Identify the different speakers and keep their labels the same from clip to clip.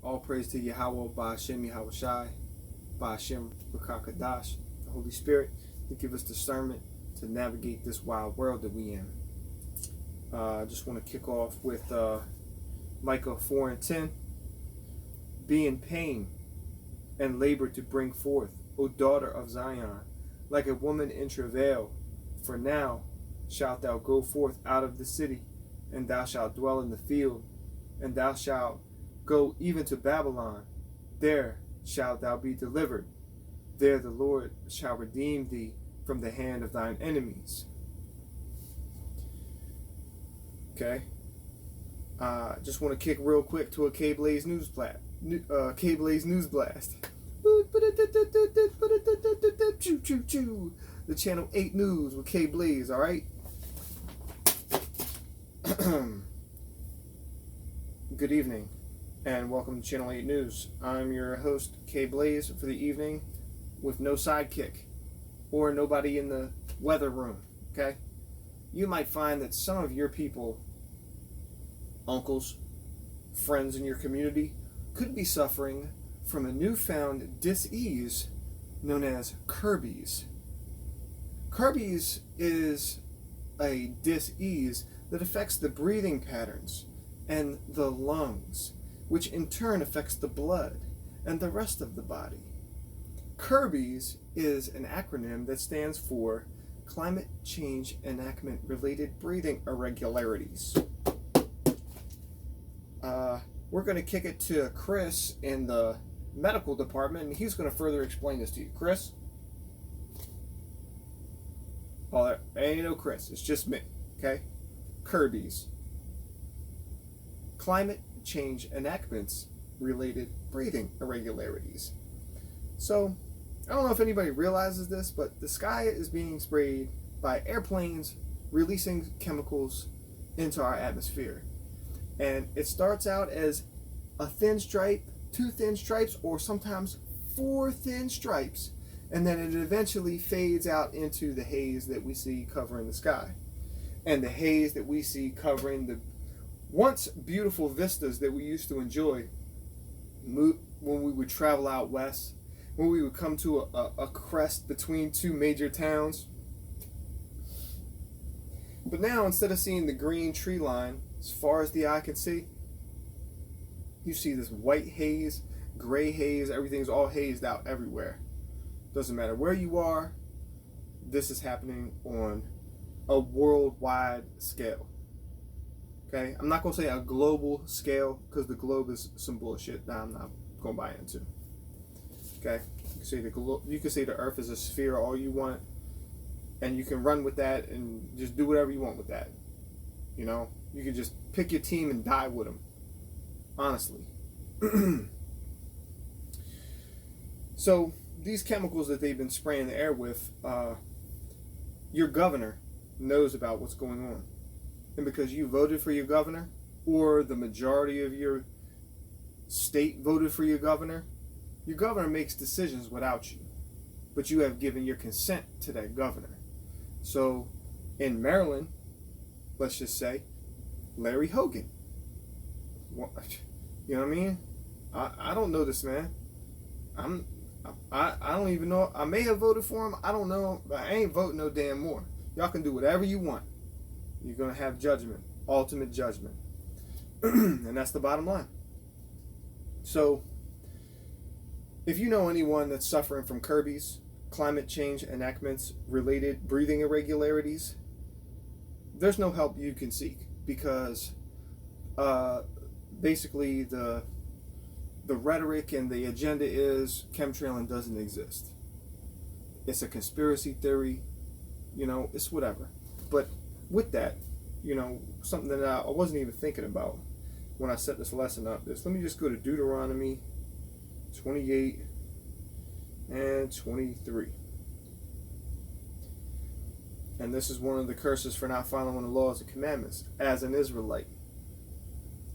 Speaker 1: All praise to Yahweh, Ba'ashem Yahweh Shai, Ba'ashem Rakakadash, the Holy Spirit, to give us discernment to navigate this wild world that we in. I just want to kick off with Micah 4:10. Be in pain and labor to bring forth, O daughter of Zion, like a woman in travail. For now shalt thou go forth out of the city, and thou shalt dwell in the field, and thou shalt go even to Babylon. There shalt thou be delivered. There the Lord shall redeem thee from the hand of thine enemies. Okay. Just want to kick real quick to a K-Blaze news blast. K-Blaze news blast. The Channel 8 News with K-Blaze, all right? Good evening, and welcome to Channel 8 News. I'm your host, K-Blaze, for the evening, with no sidekick, or nobody in the weather room, okay? You might find that some of your people, uncles, friends in your community, could be suffering from a newfound dis-ease known as CCERBIS. CCERBIS is a dis-ease that affects the breathing patterns and the lungs, which in turn affects the blood and the rest of the body. CCERBIS is an acronym that stands for Climate Change Enactment Related Breathing Irregularities. We're going to kick it to Chris in the medical department, and he's going to further explain this to you. Chris? Oh, there ain't no Chris. It's just me. Okay? CCERBIS. Climate Change Enactments Related Breathing Irregularities. So, I don't know if anybody realizes this, but the sky is being sprayed by airplanes releasing chemicals into our atmosphere. And it starts out as a thin stripe, 2 thin stripes, or sometimes 4 thin stripes, and then it eventually fades out into the haze that we see covering the sky. And the haze that we see covering the once beautiful vistas that we used to enjoy when we would travel out west, when we would come to a crest between 2 major towns. But now, instead of seeing the green tree line as far as the eye can see, you see this white haze, gray haze, everything's all hazed out everywhere. Doesn't matter where you are, this is happening on a worldwide scale. Okay? I'm not going to say a global scale, because the globe is some bullshit that I'm not going to buy into. Okay? You can say the earth is a sphere all you want, and you can run with that and just do whatever you want with that. You know? You can just pick your team and die with them. Honestly. So, these chemicals that they've been spraying the air with, your governor knows about what's going on. And because you voted for your governor, or the majority of your state voted for your governor makes decisions without you. But you have given your consent to that governor. So, in Maryland, let's just say, Larry Hogan. You know what I mean? I don't know this man. I don't even know. I may have voted for him. I don't know. But I ain't voting no damn more. Y'all can do whatever you want. You're going to have judgment. Ultimate judgment. And that's the bottom line. So, if you know anyone that's suffering from CCERBIS, climate change enactments related breathing irregularities, there's no help you can seek, because basically the rhetoric and the agenda is chemtrailing doesn't exist. It's a conspiracy theory, you know, it's whatever. But with that, you know, something that I wasn't even thinking about when I set this lesson up is, let me just go to Deuteronomy 28 and 23. And this is one of the curses for not following the laws and commandments as an Israelite.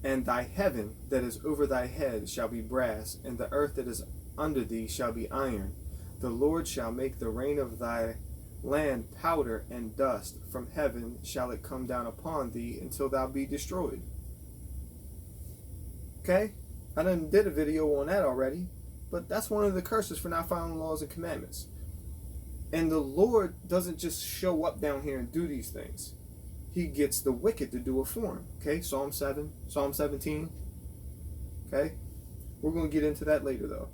Speaker 1: And thy heaven that is over thy head shall be brass, and the earth that is under thee shall be iron. The Lord shall make the rain of thy land powder and dust. From heaven shall it come down upon thee until thou be destroyed. Okay? I done did a video on that already, but that's one of the curses for not following laws and commandments. And the Lord doesn't just show up down here and do these things. He gets the wicked to do it for him. Okay, Psalm 7, Psalm 17. Okay, we're going to get into that later though.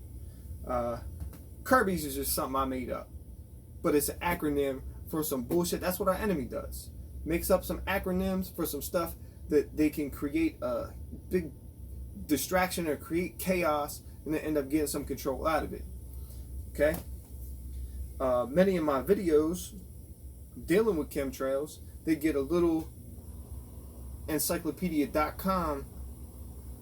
Speaker 1: CCERBIS is just something I made up, but it's an acronym for some bullshit. That's what our enemy does. Makes up some acronyms for some stuff that they can create a big distraction or create chaos and then end up getting some control out of it. Okay? Many of my videos dealing with chemtrails, they get a little encyclopedia.com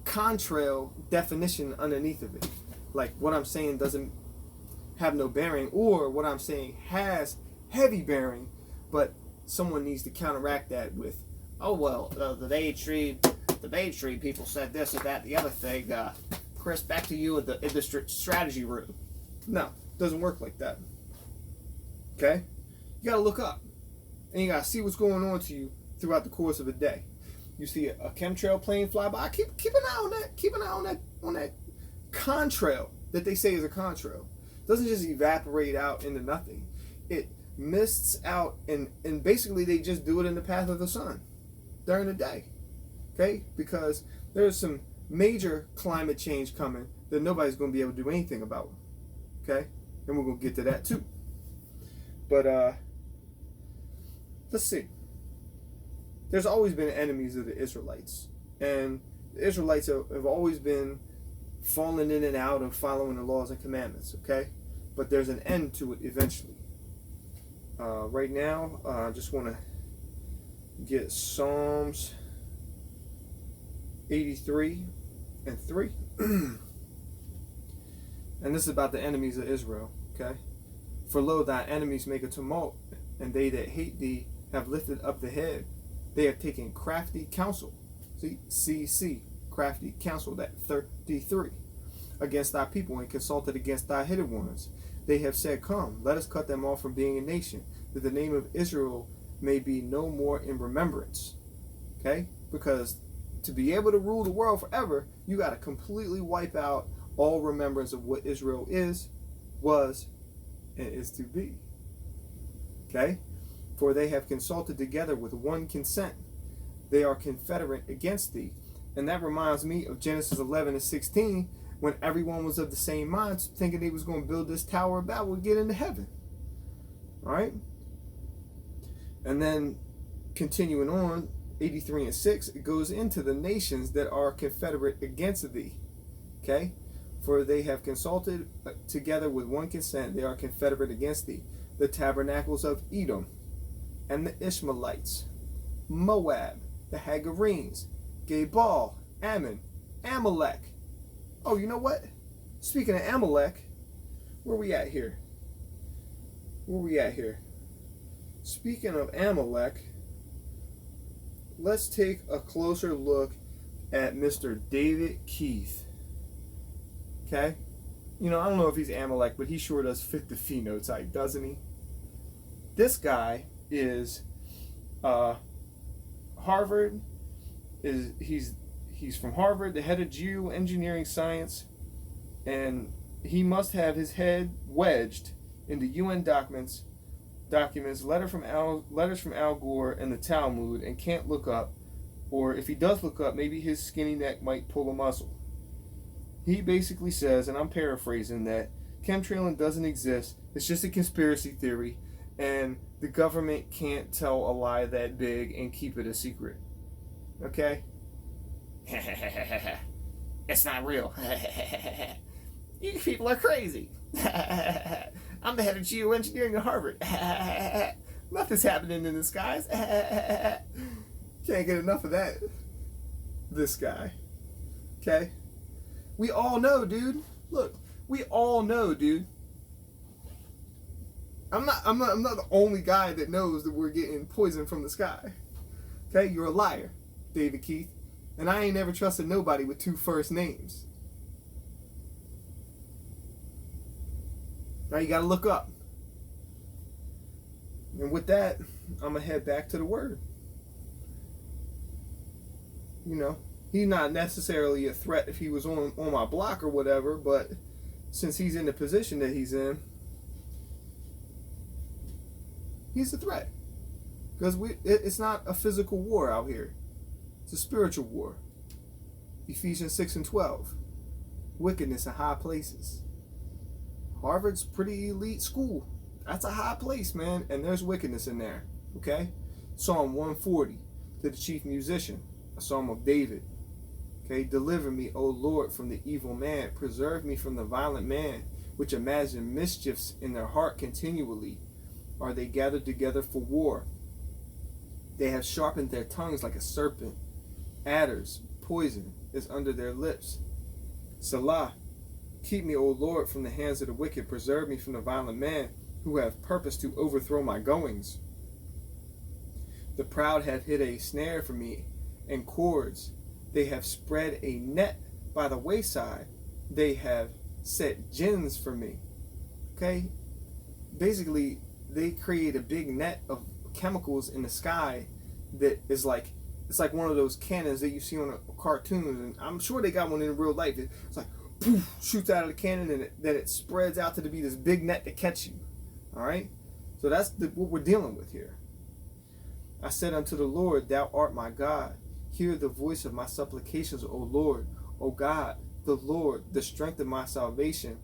Speaker 1: contrail definition underneath of it. Like what I'm saying doesn't have no bearing, or what I'm saying has heavy bearing, but someone needs to counteract that with, oh well, the Bay Tree people said this or that, the other thing. Chris, back to you in the strategy room. No, it doesn't work like that. Okay, you gotta look up, and you gotta see what's going on to you throughout the course of a day. You see a chemtrail plane fly by, keep an eye on that. Keep an eye on that contrail that they say is a contrail. It doesn't just evaporate out into nothing. It mists out, and basically they just do it in the path of the sun during the day. Okay, because there's some major climate change coming that nobody's going to be able to do anything about. Okay, and we're going to get to that too. But let's see. There's always been enemies of the Israelites, and the Israelites have always been falling in and out of following the laws and commandments. Okay, but there's an end to it eventually. Right now, I just want to get Psalms 83 and 3. And this is about the enemies of Israel. Okay, for lo, thy enemies make a tumult, and they that hate thee have lifted up the head. They have taken crafty counsel. See, CC, crafty counsel, that 33. Against thy people, and consulted against thy hidden ones. They have said, come, let us cut them off from being a nation, that the name of Israel may be no more in remembrance. Okay? Because to be able to rule the world forever, you got to completely wipe out all remembrance of what Israel is, was, and is to be. Okay? For they have consulted together with one consent. They are confederate against thee. And that reminds me of Genesis 11 and 16, when everyone was of the same mind, thinking they was going to build this Tower of Babel and get into heaven. All right? And then, continuing on, 83 and 6, it goes into the nations that are confederate against thee. Okay? For they have consulted together with one consent, they are confederate against thee. The tabernacles of Edom, and the Ishmaelites, Moab, the Hagarenes, Gebal, Ammon, Amalek. Oh, you know what? Speaking of Amalek, where we at here? Speaking of Amalek, let's take a closer look at Mr. David Keith. Okay? You know, I don't know if he's Amalek, but he sure does fit the phenotype, doesn't he? This guy is Harvard. He's from Harvard, the head of geoengineering science, and he must have his head wedged into UN documents, letters from Al Gore and the Talmud, and can't look up, or if he does look up, maybe his skinny neck might pull a muscle. He basically says, and I'm paraphrasing, that chemtrailing doesn't exist, it's just a conspiracy theory, and the government can't tell a lie that big and keep it a secret. Okay? It's not real. You people are crazy. I'm the head of geoengineering at Harvard. Nothing's happening in the skies. Can't get enough of that. This guy. Okay? We all know, dude. Look, we all know, dude. I'm not the only guy that knows that we're getting poison from the sky. Okay? You're a liar, David Keith. And I ain't never trusted nobody with two first names. Now you gotta look up. And with that, I'm gonna head back to the Word. You know, He's not necessarily a threat if he was on my block or whatever, but since he's in the position that he's in, he's a threat. Because it's not a physical war out here. It's a spiritual war. Ephesians 6:12. Wickedness in high places. Harvard's pretty elite school. That's a high place, man. And there's wickedness in there. Okay? Psalm 140 to the chief musician. A psalm of David. Okay? Deliver me, O Lord, from the evil man. Preserve me from the violent man, which imagine mischiefs in their heart continually. Are they gathered together for war? They have sharpened their tongues like a serpent. Adders, poison is under their lips. Salah, keep me, O Lord, from the hands of the wicked. Preserve me from the violent man who have purpose to overthrow my goings. The proud have hid a snare for me and cords. They have spread a net by the wayside. They have set gins for me. Okay? Basically, they create a big net of chemicals in the sky that is like, it's like one of those cannons that you see on a cartoon, and I'm sure they got one in real life. It's like poof, shoots out of the cannon, and then it spreads out to be this big net to catch you. All right, so that's what we're dealing with here. I said unto the Lord, Thou art my God. Hear the voice of my supplications, O Lord. O God, the Lord, the strength of my salvation.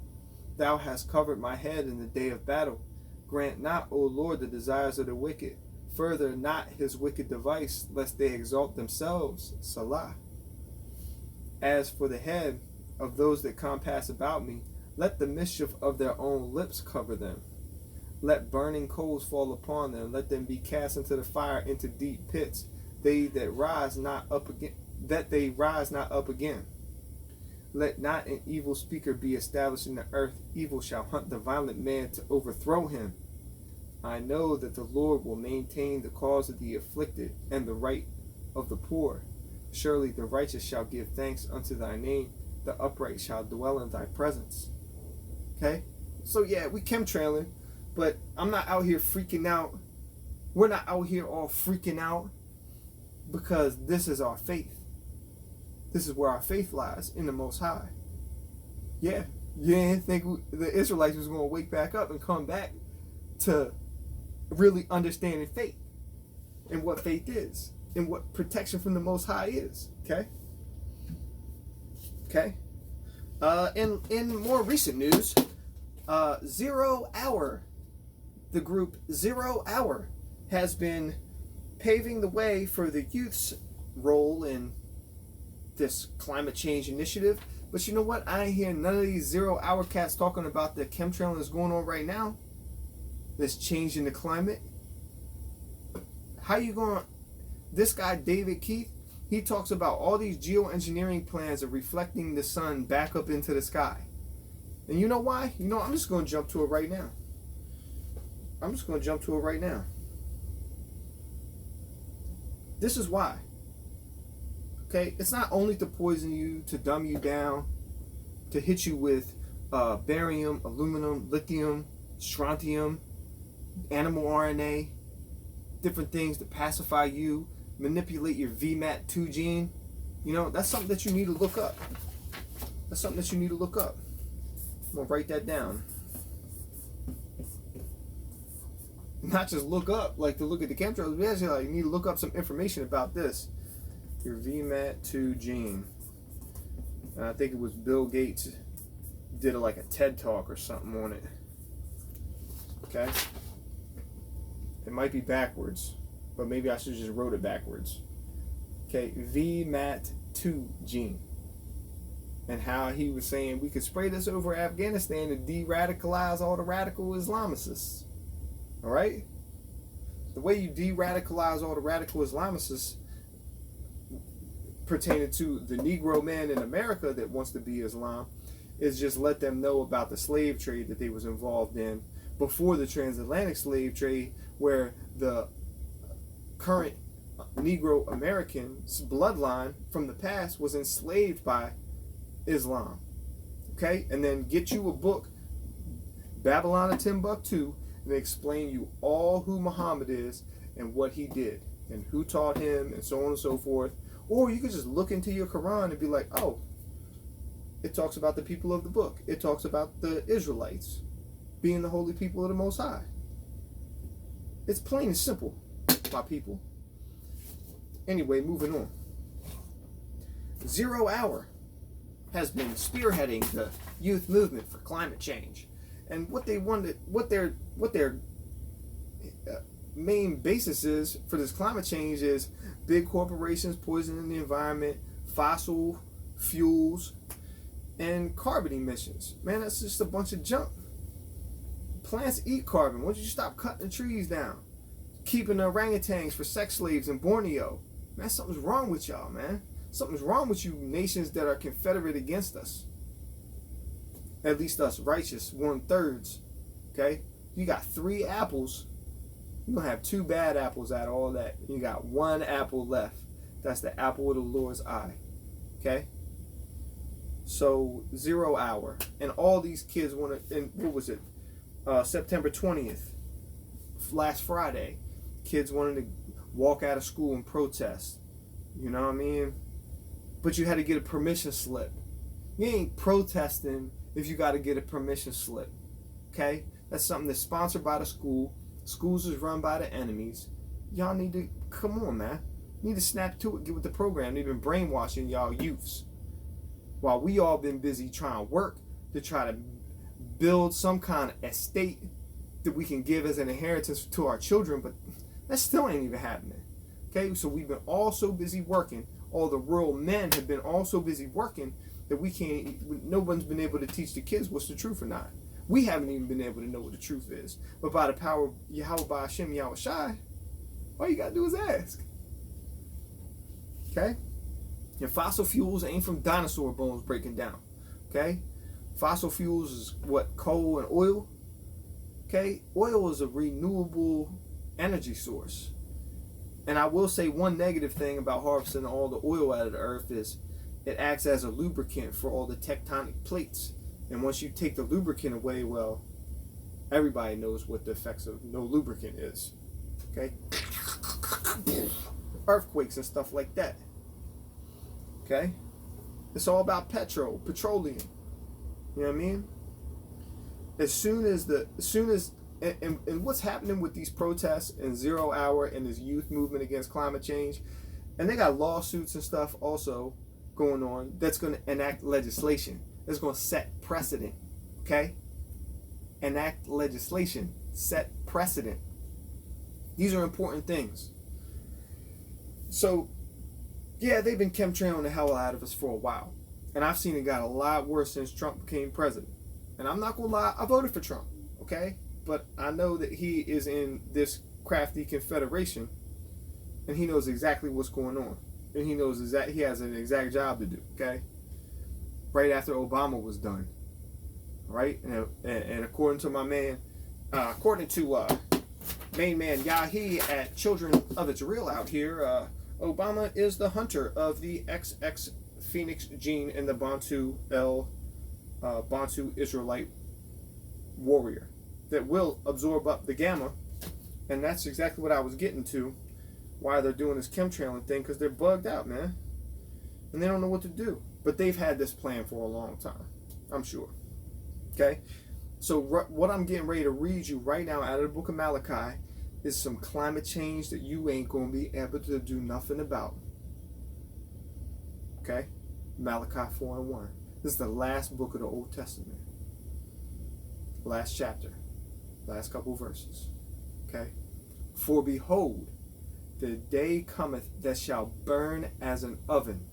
Speaker 1: Thou hast covered my head in the day of battle. Grant not, O Lord, the desires of the wicked. Further not his wicked device, lest they exalt themselves. Salah. As for the head of those that compass about me, let the mischief of their own lips cover them. Let burning coals fall upon them. Let them be cast into the fire, into deep pits. They that rise not up again, that they rise not up again. Let not an evil speaker be established in the earth. Evil shall hunt the violent man to overthrow him. I know that the Lord will maintain the cause of the afflicted and the right of the poor. Surely the righteous shall give thanks unto thy name. The upright shall dwell in thy presence. Okay? So yeah, we chemtrailing, but I'm not out here freaking out. We're not out here all freaking out because this is our faith. This is where our faith lies, in the Most High. Yeah, you didn't think the Israelites was going to wake back up and come back to really understanding faith and what faith is and what protection from the Most High is. Okay? Okay? In more recent news, 0 Hour, the group 0 Hour, has been paving the way for the youth's role in this climate change initiative. But you know what? I ain't hearing none of these 0 Hour cats talking about the chemtrailing that's going on right now. That's changing the climate. How you going? This guy David Keith, he talks about all these geoengineering plans of reflecting the sun back up into the sky. And you know why? You know, I'm just going to jump to it right now. This is why. Okay, it's not only to poison you, to dumb you down, to hit you with barium, aluminum, lithium, strontium, animal RNA, different things to pacify you, manipulate your VMAT2 gene. You know, that's something that you need to look up. I'm going to write that down. Not just look up, like to look at the chemtrails, but actually, like, you need to look up some information about this. Your VMAT2 gene. And I think it was Bill Gates did a TED talk or something on it. Okay? It might be backwards, but maybe I should just wrote it backwards. Okay, VMAT2 gene. And how he was saying we could spray this over Afghanistan to de-radicalize all the radical Islamicists. Alright? The way you de-radicalize all the radical Islamicists pertaining to the Negro man in America that wants to be Islam is just let them know about the slave trade that they was involved in before the transatlantic slave trade, where the current Negro American's bloodline from the past was enslaved by Islam. Okay? And then get you a book, Babylon of Timbuktu, and explain you all who Muhammad is and what he did and who taught him and so on and so forth. Or you could just look into your Quran and be like, oh, it talks about the people of the book. It talks about the Israelites being the holy people of the Most High. It's plain and simple, my people. Anyway, moving on. 0 Hour has been spearheading the youth movement for climate change. And what they wanted, what their main basis is for this climate change is big corporations poisoning the environment, fossil fuels, and carbon emissions. Man, that's just a bunch of junk. Plants eat carbon. Why don't you stop cutting the trees down? Keeping the orangutans for sex slaves in Borneo. Man, something's wrong with y'all, man. Something's wrong with you nations that are confederate against us. At least us righteous 1/3. Okay? You got 3 apples. You're going to have 2 bad apples out of all that. You got 1 apple left. That's the apple of the Lord's eye. Okay? So 0 Hour. And all these kids want to, and what was it? September 20th. Last Friday. Kids wanted to walk out of school and protest. You know what I mean? But you had to get a permission slip. You ain't protesting if you got to get a permission slip. Okay? That's something that's sponsored by the school. Schools is run by the enemies. Y'all need to, come on, man. You need to snap to it, get with the program. They've been brainwashing y'all youths. While we all been busy trying to work to try to build some kind of estate that we can give as an inheritance to our children, but that still ain't even happening. Okay, so we've been all so busy working. All the rural men have been all so busy working that we can't, no one's been able to teach the kids what's the truth or not. We haven't even been able to know what the truth is. But by the power of Yahweh Ba'ashem Yahweh Shai, all you gotta do is ask. Okay? And fossil fuels ain't from dinosaur bones breaking down. Okay? Fossil fuels is what? Coal and oil. Okay? Oil is a renewable energy source. And I will say one negative thing about harvesting all the oil out of the earth is it acts as a lubricant for all the tectonic plates. And once you take the lubricant away, well, everybody knows what the effects of no lubricant is. Okay? Earthquakes and stuff like that. Okay? It's all about petroleum. You know what I mean? And what's happening with these protests and 0 Hour and this youth movement against climate change, and they got lawsuits and stuff also going on that's going to enact legislation. That's going to set precedent. Okay? Enact legislation. Set precedent. These are important things. So, yeah, they've been chemtrailing the hell out of us for a while. And I've seen it got a lot worse since Trump became president. And I'm not going to lie, I voted for Trump. Okay? But I know that he is in this crafty confederation. And he knows exactly what's going on. And he knows he has an exact job to do. Okay? Right after Obama was done. Right? And according to my man, according to main man Yahi at Children of Israel out here, Obama is the hunter of the XX Phoenix gene in the Bantu Israelite warrior that will absorb up the gamma. And that's exactly what I was getting to, why they're doing this chemtrailing thing, because they're bugged out, man. And they don't know what to do. But they've had this plan for a long time, I'm sure. Okay? So what I'm getting ready to read you right now out of the book of Malachi is some climate change that you ain't going to be able to do nothing about. Okay? Malachi 4:1. This is the last book of the Old Testament. Last chapter. Last couple verses. Okay? For behold, the day cometh that shall burn as an oven.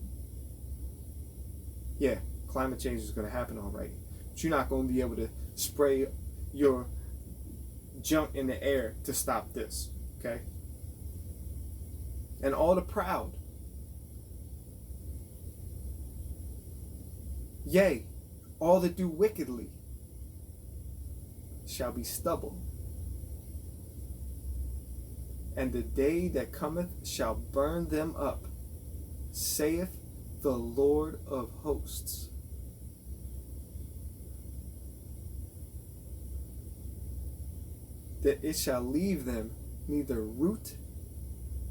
Speaker 1: Yeah, climate change is going to happen already. But you're not going to be able to spray your junk in the air to stop this. Okay? And all the proud. Yea, all that do wickedly shall be stubble. And the day that cometh shall burn them up, saith the Lord of hosts. That it shall leave them neither root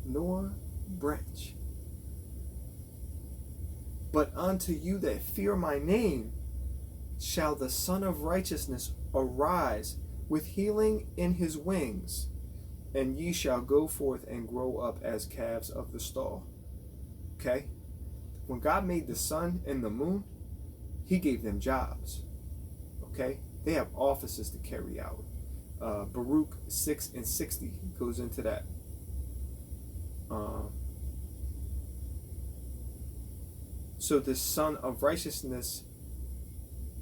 Speaker 1: nor branch. But unto you that fear my name shall the Son of Righteousness arise with healing in his wings, and ye shall go forth and grow up as calves of the stall. Okay? When God made the sun and the moon, he gave them jobs. Okay? They have offices to carry out. Baruch 6:60 goes into that. So the Son of Righteousness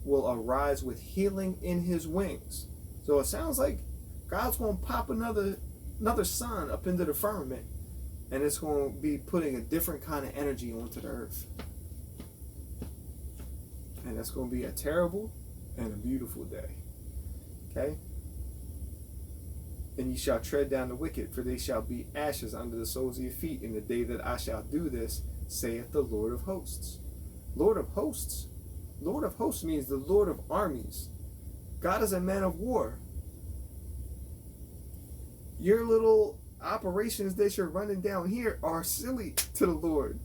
Speaker 1: will arise with healing in his wings. So it sounds like God's going to pop another sun up into the firmament, and it's going to be putting a different kind of energy onto the earth. And that's going to be a terrible and a beautiful day. Okay? And ye shall tread down the wicked, for they shall be ashes under the soles of your feet in the day that I shall do this, saith the Lord of hosts. Lord of hosts? Lord of hosts means the Lord of armies. God is a man of war. Your little operations that you're running down here are silly to the Lord.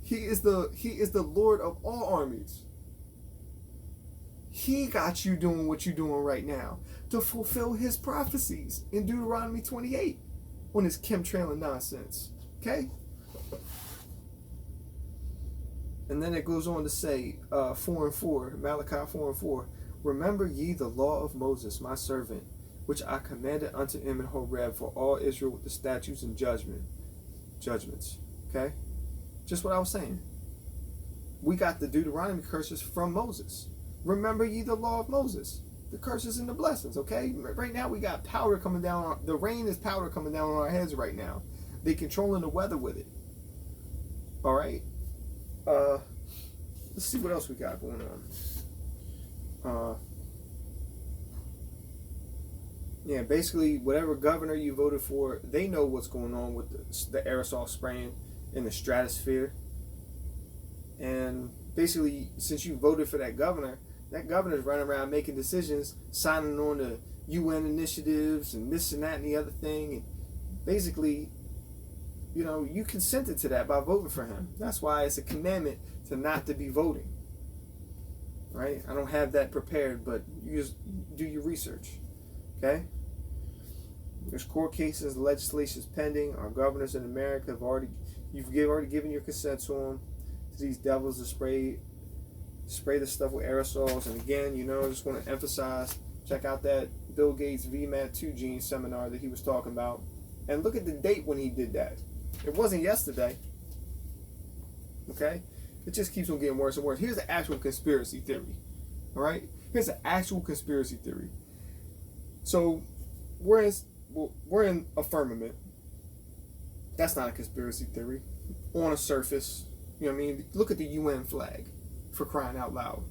Speaker 1: He is the Lord of all armies. He got you doing what you're doing right now to fulfill his prophecies in Deuteronomy 28 on this chemtrailing nonsense. Okay? And then it goes on to say, 4:4, Malachi 4:4, remember ye the law of Moses, my servant, which I commanded unto him in Horeb for all Israel with the statutes and judgments. Okay? Just what I was saying. We got the Deuteronomy curses from Moses. Remember ye the law of Moses, the curses and the blessings, okay? Right now we got powder coming down. The rain is powder coming down on our heads right now. They controlling the weather with it. All right? Let's see what else we got going on. Yeah, basically whatever governor you voted for, they know what's going on with the aerosol spraying in the stratosphere. And basically, since you voted for that governor's running around making decisions, signing on to UN initiatives and this and that and the other thing. And basically, you know, you consented to that by voting for him. That's why it's a commandment to not to be voting. Right? I don't have that prepared, but you just do your research. Okay? There's court cases, legislation's pending. Our governors in America have already given your consent to them. To these devils to spray the stuff with aerosols. And again, you know, I just want to emphasize, check out that Bill Gates VMAT2 gene seminar that he was talking about. And look at the date when he did that. It wasn't yesterday. Okay? It just keeps on getting worse and worse. Here's an actual conspiracy theory. All right? Here's an actual conspiracy theory. So, we're in a firmament. That's not a conspiracy theory. On a surface. You know what I mean? Look at the UN flag, for crying out loud.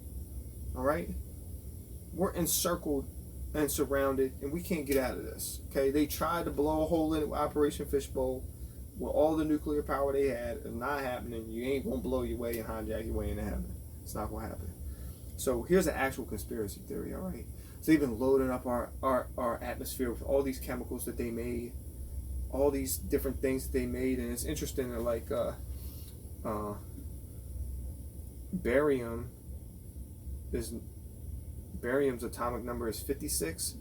Speaker 1: All right? We're encircled and surrounded, and we can't get out of this. Okay? They tried to blow a hole in it with Operation Fishbowl. With all the nuclear power they had, it's not happening. You ain't going to blow your way and hijack your way into heaven. It's not going to happen. So here's an actual conspiracy theory, all right? So they've been loading up our atmosphere with all these chemicals that they made, all these different things that they made, and it's interesting that like barium's atomic number is 56,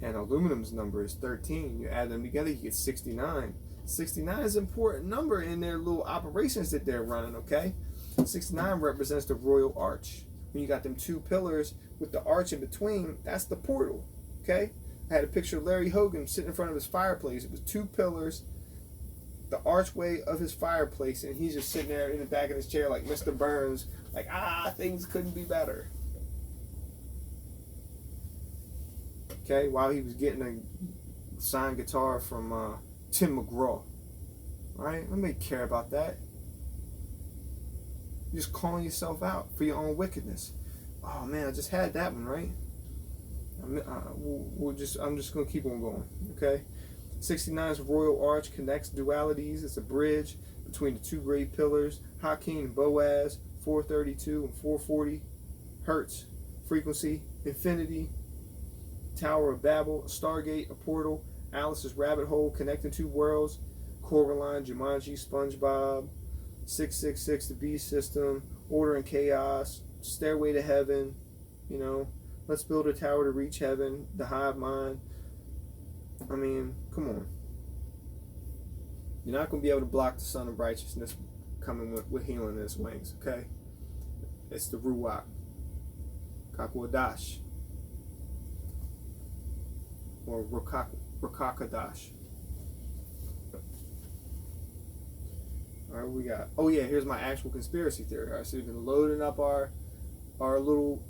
Speaker 1: and aluminum's number is 13. You add them together, you get 69. 69 is an important number in their little operations that they're running, okay? 69 represents the royal arch. When you got them two pillars with the arch in between, that's the portal, okay? I had a picture of Larry Hogan sitting in front of his fireplace. It was two pillars, the archway of his fireplace, and he's just sitting there in the back of his chair like Mr. Burns, like, things couldn't be better. Okay, while he was getting a signed guitar from Tim McGraw. Alright, nobody care about that. You're just calling yourself out for your own wickedness. Oh man, I just had that one, right? I'm just gonna keep on going. Okay? 69's royal arch connects dualities. It's a bridge between the two great pillars, Hakim and Boaz, 432 and 440 hertz frequency, infinity, Tower of Babel, a Stargate, a portal, Alice's rabbit hole connecting two worlds, Coraline, Jumanji, SpongeBob, 666, the beast system, order and chaos, stairway to heaven, let's build a tower to reach heaven, the hive mind. I mean, come on. You're not going to be able to block the sun of righteousness coming with healing in its wings, okay? It's the Ruach. Kakwadash. Or Rakakadash. Alright, we got. Oh yeah, here's my actual conspiracy theory. Alright, so we've been loading up our little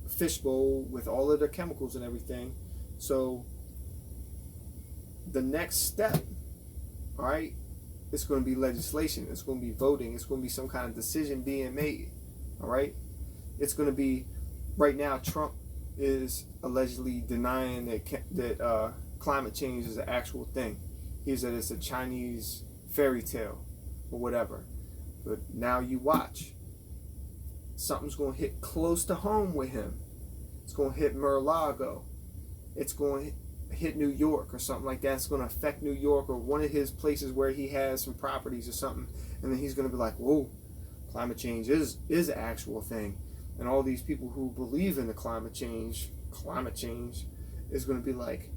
Speaker 1: fishbowl with all of the chemicals and everything. So the next step, alright, it's going to be legislation. It's going to be voting. It's going to be some kind of decision being made. Alright? It's going to be, right now, Trump is allegedly denying that climate change is an actual thing. He said it's a Chinese fairy tale or whatever. But now you watch. Something's going to hit close to home with him. It's going to hit Mar-a-Lago. It's going to hit New York or something like that. It's going to affect New York or one of his places where he has some properties or something. And then he's going to be like, whoa, climate change is an actual thing. And all these people who believe in the climate change is going to be like,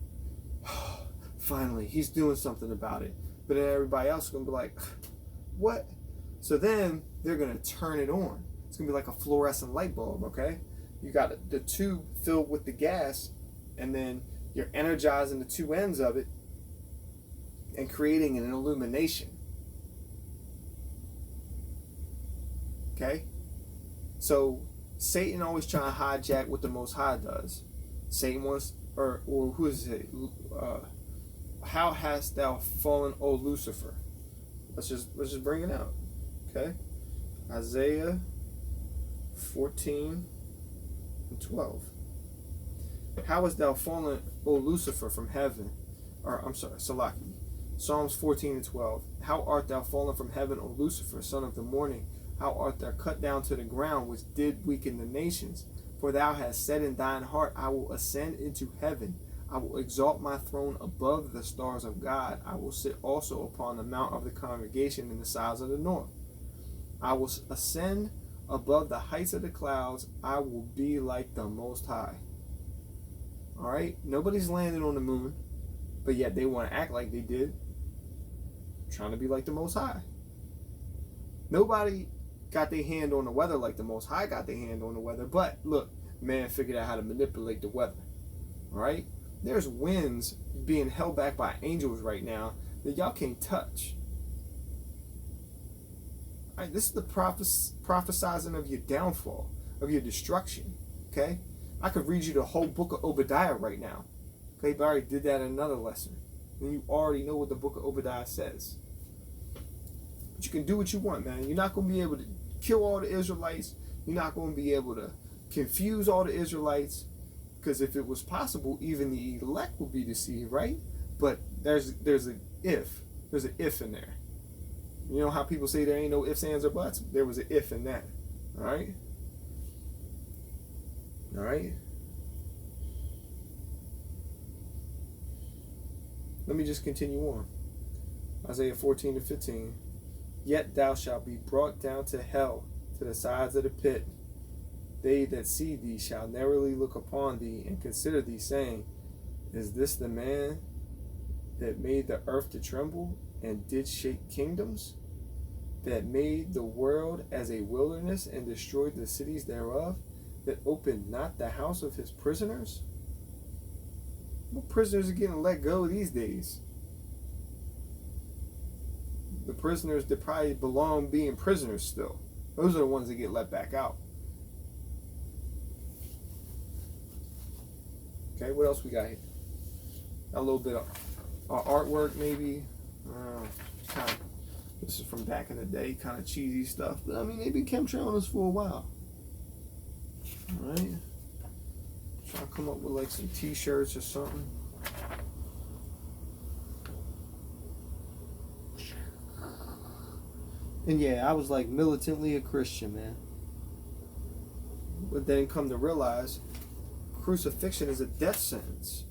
Speaker 1: oh, finally, he's doing something about it. But then everybody else is going to be like, what? So then they're going to turn it on. It's going to be like a fluorescent light bulb, okay? You got the tube filled with the gas, and then you're energizing the two ends of it and creating an illumination. Okay? So Satan always trying to hijack what the Most High does. Satan wants, or who is it? How hast thou fallen, O Lucifer? Let's just bring it out. Okay? Isaiah 14 and 12. How hast thou fallen, O Lucifer, from heaven? Or I'm sorry, Salaki. Psalms 14 and 12. How art thou fallen from heaven, O Lucifer, son of the morning? How art thou cut down to the ground, which did weaken the nations? For thou hast said in thine heart, I will ascend into heaven. I will exalt my throne above the stars of God. I will sit also upon the mount of the congregation in the sides of the north. I will ascend above the heights of the clouds. I will be like the Most High. All right? Nobody's landed on the moon, but yet they want to act like they did. Trying to be like the Most High. Nobody got their hand on the weather like the Most High got their hand on the weather. But look, man figured out how to manipulate the weather. All right? There's winds being held back by angels right now that y'all can't touch. All right, this is the prophesizing of your downfall, of your destruction. Okay? I could read you the whole book of Obadiah right now. Okay, but I already did that in another lesson. And you already know what the book of Obadiah says. But you can do what you want, man. You're not going to be able to kill all the Israelites. You're not going to be able to confuse all the Israelites. Because if it was possible, even the elect would be deceived, right? But there's an if. There's an if in there. You know how people say there ain't no ifs, ands, or buts? There was an if in that. All right? All right? Let me just continue on. Isaiah 14 to 15. Yet thou shalt be brought down to hell, to the sides of the pit. They that see thee shall narrowly look upon thee and consider thee, saying, is this the man that made the earth to tremble and did shake kingdoms? That made the world as a wilderness and destroyed the cities thereof? That opened not the house of his prisoners? What prisoners are getting let go these days? The prisoners that probably belong being prisoners still. Those are the ones that get let back out. Okay, what else we got here? A little bit of artwork, maybe. This is from back in the day, kind of cheesy stuff. But I mean, they've been chemtrailing us for a while. All right. Trying to come up with like some T-shirts or something. And yeah, I was like militantly a Christian, man. But then come to realize crucifixion is a death sentence.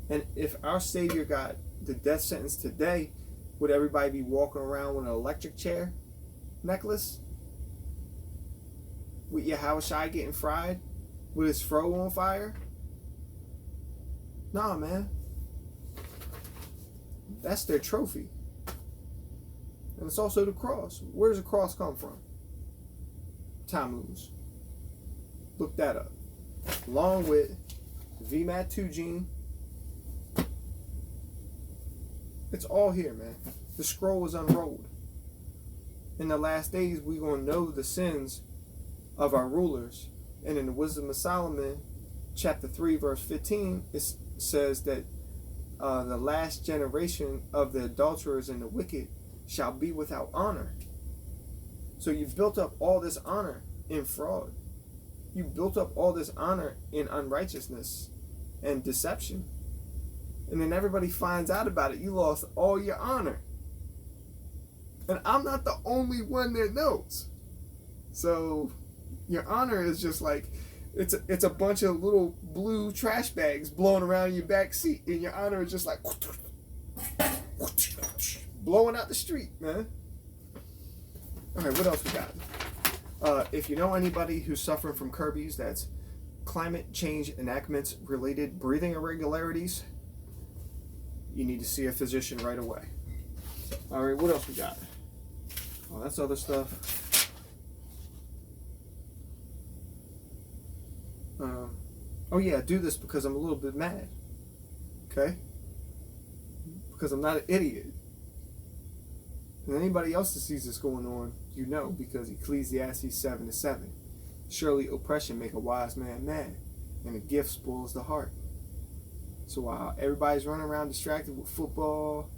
Speaker 1: And if our Savior got the death sentence today, would everybody be walking around with an electric chair? necklace with Yahushua getting fried with his fro on fire? Nah, man. That's their trophy. And it's also the cross. Where does the cross come from? Tammuz. Look that up. Along with VMAT2 gene. It's all here, man. The scroll is unrolled. In the last days, we're going to know the sins of our rulers. And in the Wisdom of Solomon, chapter 3, verse 15, it says that the last generation of the adulterers and the wicked shall be without honor. So you've built up all this honor in fraud. You built up all this honor in unrighteousness and deception. And then everybody finds out about it. You lost all your honor. And I'm not the only one that knows. So your honor is just like, it's a bunch of little blue trash bags blowing around in your back seat, and your honor is just like blowing out the street, man. All right, what else we got? If you know anybody who's suffering from CCERBIS, that's climate change enactments related breathing irregularities, you need to see a physician right away. All right, what else we got? Oh, that's other stuff. Oh yeah, do this because I'm a little bit mad. Okay? Because I'm not an idiot. And anybody else that sees this going on, you know, because Ecclesiastes 7:7. Surely oppression make a wise man mad, and a gift spoils the heart. So while everybody's running around distracted with football,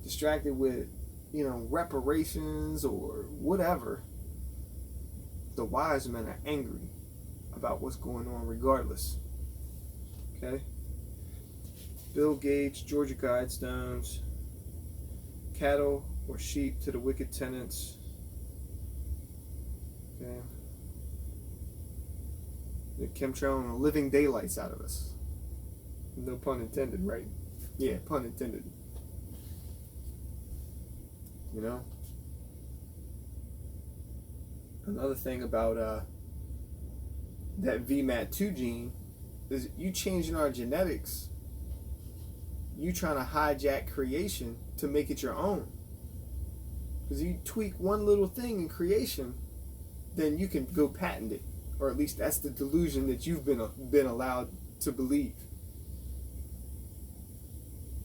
Speaker 1: distracted with, reparations or whatever, the wise men are angry about what's going on regardless. Okay? Bill Gates, Georgia Guidestones, cattle or sheep to the wicked tenants. Okay? The chemtrail and the living daylights out of us. No pun intended, right? Yeah, pun intended. Another thing about that VMAT2 gene is you changing our genetics. You trying to hijack creation to make it your own. Because you tweak one little thing in creation, then you can go patent it. Or at least that's the delusion that you've been allowed to believe.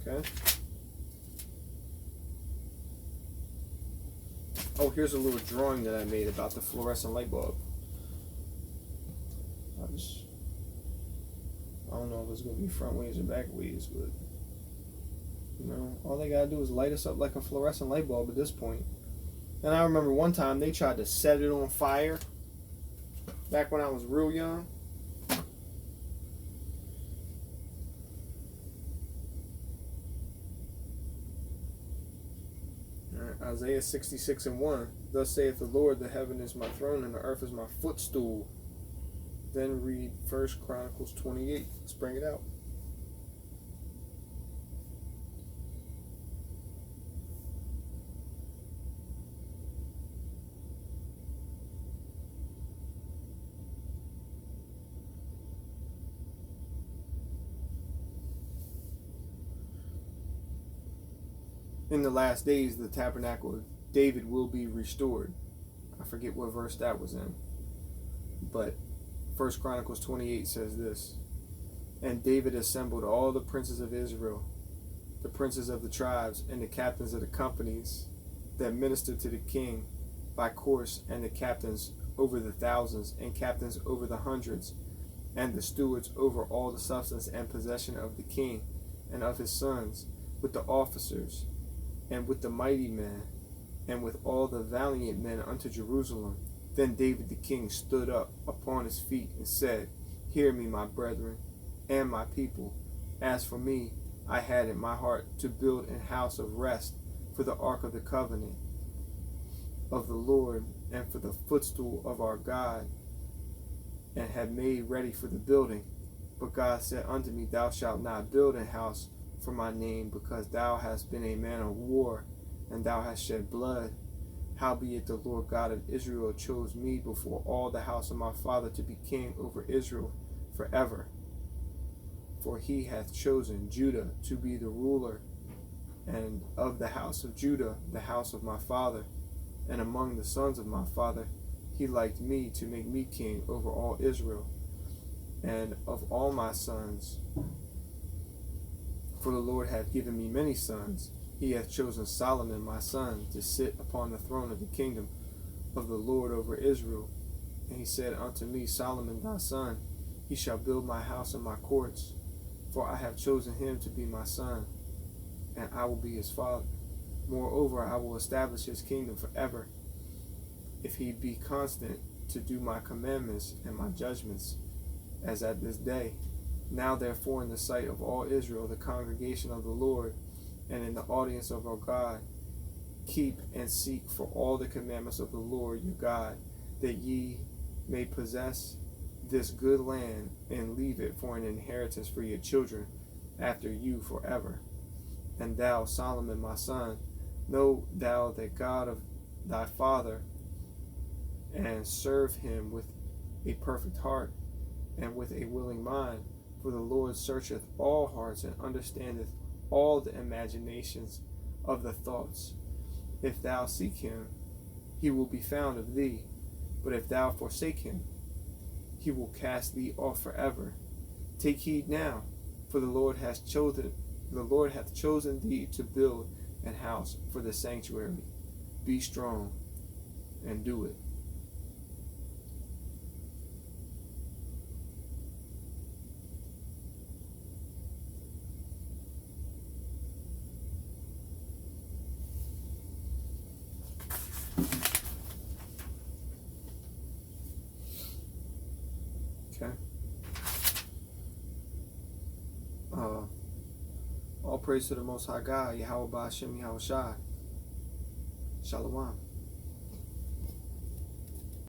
Speaker 1: Okay? Oh, here's a little drawing that I made about the fluorescent light bulb. I don't know if it's going to be front ways or back ways, but all they got to do is light us up like a fluorescent light bulb at this point. And I remember one time they tried to set it on fire back when I was real young. Isaiah 66:1. Thus saith the Lord, the heaven is my throne and the earth is my footstool. Then read 1 Chronicles 28. Let's bring it out. In the last days, the tabernacle of David will be restored. I forget what verse that was in. But 1 Chronicles 28 says this. And David assembled all the princes of Israel, the princes of the tribes, and the captains of the companies that ministered to the king by course, and the captains over the thousands, and captains over the hundreds, and the stewards over all the substance and possession of the king and of his sons, with the officers, and with the mighty men, and with all the valiant men unto Jerusalem. Then David the king stood up upon his feet and said, Hear me, my brethren, and my people. As for me, I had in my heart to build an house of rest for the ark of the covenant of the Lord, and for the footstool of our God, and had made ready for the building. But God said unto me, Thou shalt not build an house for my name, because thou hast been a man of war, and thou hast shed blood, Howbeit the Lord God of Israel chose me before all the house of my father to be king over Israel forever. For he hath chosen Judah to be the ruler, and of the house of Judah the house of my father, and among the sons of my father he liked me to make me king over all Israel, and of all my sons. For the Lord hath given me many sons. He hath chosen Solomon my son to sit upon the throne of the kingdom of the Lord over Israel. And he said unto me, Solomon thy son, he shall build my house and my courts, for I have chosen him to be my son, and I will be his father. Moreover, I will establish his kingdom forever, if he be constant to do my commandments and my judgments, as at this day. Now therefore in the sight of all Israel, the congregation of the Lord, and in the audience of our God, keep and seek for all the commandments of the Lord your God, that ye may possess this good land, and leave it for an inheritance for your children after you forever. And thou, Solomon my son, know thou the God of thy father, and serve him with a perfect heart and with a willing mind. For the Lord searcheth all hearts, and understandeth all the imaginations of the thoughts. If thou seek him, he will be found of thee. But if thou forsake him, he will cast thee off forever. Take heed now, for the Lord hath chosen thee to build an house for the sanctuary. Be strong and do it. Okay. All praise to the Most High God, Yahweh Ba'Shem Yahweh Shai. Shalom.